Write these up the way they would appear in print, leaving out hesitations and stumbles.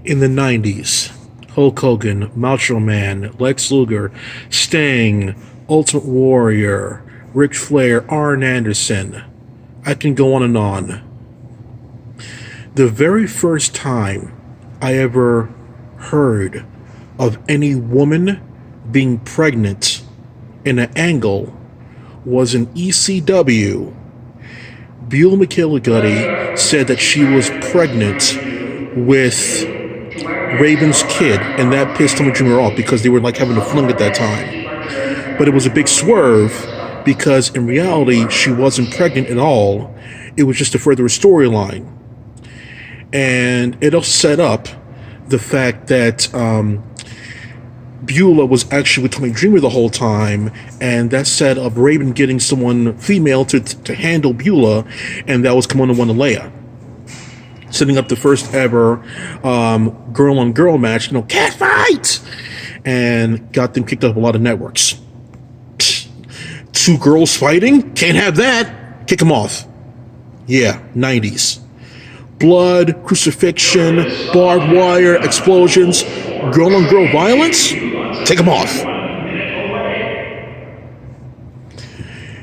In the 90s, Hulk Hogan, Macho Man, Lex Luger, Sting, Ultimate Warrior, Ric Flair, Arn Anderson. I can go on and on. The very first time I ever heard of any woman being pregnant in an angle was in ECW. Beulah McGillicuddy said that she was pregnant with Raven's kid, and that pissed Tommy Dreamer off because they were like having a fling at that time. But it was a big swerve because in reality she wasn't pregnant at all. It was just to further a storyline. And it'll set up the fact that Beulah was actually with Tommy Dreamer the whole time, and that set up Raven getting someone female to handle Beulah, and that was Kimona Wanalea. Setting up the first ever girl on girl match, cat fight, and got them kicked off a lot of networks. Two girls fighting? Can't have that. Kick them off. Yeah, 90s. Blood, crucifixion, barbed wire, explosions, girl on girl violence? Take them off.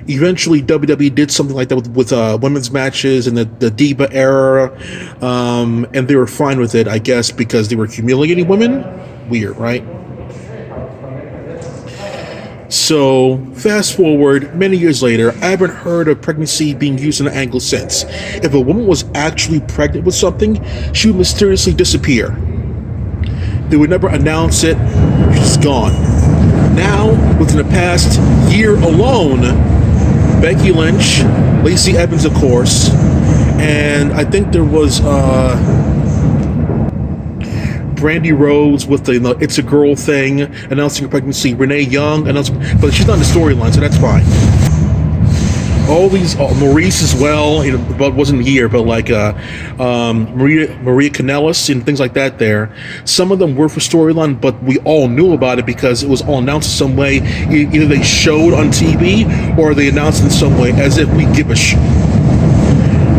Eventually, WWE did something like that with women's matches in the Diva era, and they were fine with it, I guess, because they were humiliating women. Weird, right? So, fast forward, many years later, I haven't heard of pregnancy being used in an angle since. If a woman was actually pregnant with something, she would mysteriously disappear. They would never announce it. She's gone. Now, within the past year alone, Becky Lynch, Lacey Evans, of course, and I think there was Brandy Rhodes with the It's a Girl thing, announcing her pregnancy. Renee Young announcing, but she's not in the storyline, so that's fine. All these, Maurice as well, but wasn't here, but like Maria Kanellis and things like that there. Some of them were for storyline, but we all knew about it because it was all announced in some way. Either they showed on TV or they announced in some way, as if we give a shit.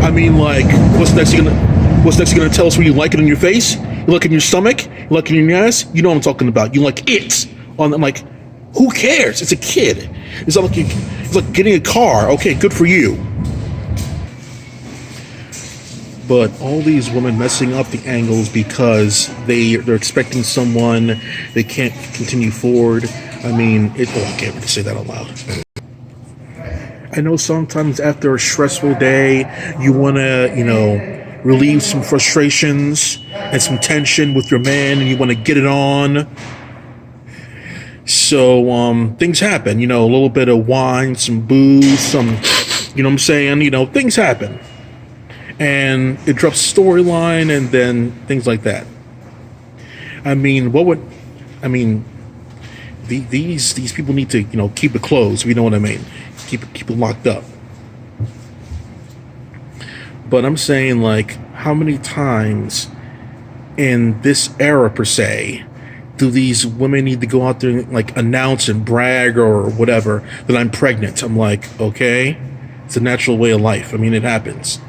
I mean, like, what's next you gonna tell us when you like it in your face? You like it in your stomach? You like it in your ass? You know what I'm talking about. You like it. I'm like, who cares? It's a kid. It's like getting a car. Okay, good for you. But all these women messing up the angles because they're expecting someone, they can't continue forward. I mean, I can't really say that out loud. I know sometimes after a stressful day, you want to, relieve some frustrations and some tension with your man, and you want to get it on. So, things happen, a little bit of wine, some booze, some, what I'm saying? Things happen. And it drops storyline and then things like that. I mean, these people need to, keep it closed, if you know what I mean. Keep it locked up. But I'm saying, like, how many times in this era, per se, do these women need to go out there and, like, announce and brag or whatever that I'm pregnant? I'm like, okay, it's a natural way of life. I mean, it happens.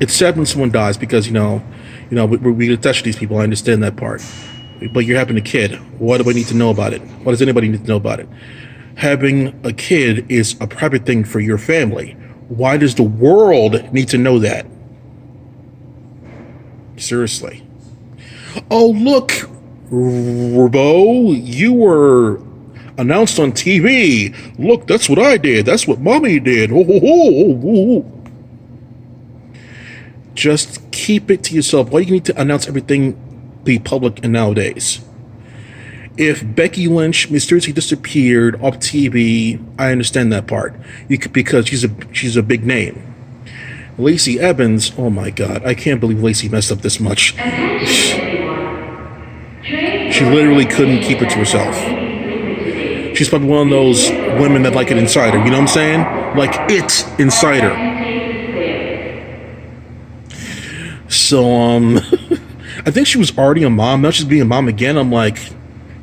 It's sad when someone dies because, we attach to these people. I understand that part. But you're having a kid. What do I need to know about it? What does anybody need to know about it? Having a kid is a private thing for your family. Why does the world need to know that? Seriously. Oh, look, Robo, you were announced on TV. Look, that's what I did. That's what Mommy did. Just keep it to yourself. Why do you need to announce everything be public nowadays? If Becky Lynch mysteriously disappeared off TV, I understand that part because she's a big name. Lacey Evans, oh my God, I can't believe Lacey messed up this much. She literally couldn't keep it to herself. She's probably one of those women that like it inside her. You know what I'm saying? Like it inside her. So I think she was already a mom. Now she's being a mom again. I'm like,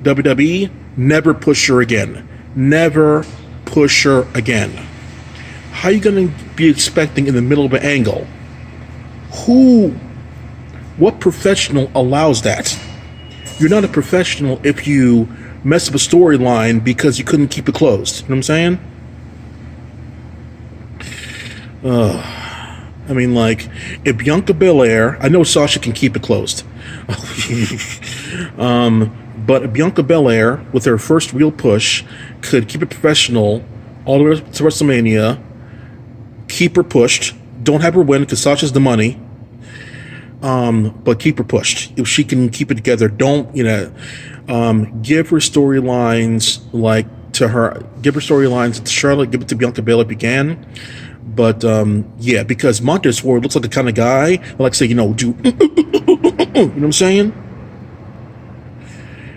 WWE, never push her again. Never push her again. How are you going to be expecting in the middle of an angle? Who What professional allows that? You're not a professional if you mess up a storyline because you couldn't keep it closed. You know what I'm saying? I mean, like, if Bianca Belair, I know Sasha can keep it closed. But Bianca Belair, with her first real push, could keep it professional all the way to WrestleMania, keep her pushed, don't have her win because Sasha's the money, but keep her pushed. If she can keep it together, don't, give her storylines like to her, give her storylines to Charlotte, give it to Bianca Belair if you can. But, yeah, because Montez Ford looks like the kind of guy that likes to, do, you know what I'm saying?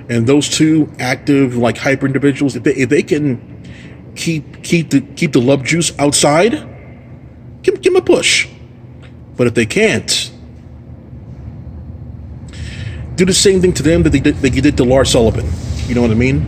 And those two active, like, hyper individuals, if they can keep the love juice outside, give them a push. But if they can't, do the same thing to them that you did to Lars Sullivan. You know what I mean?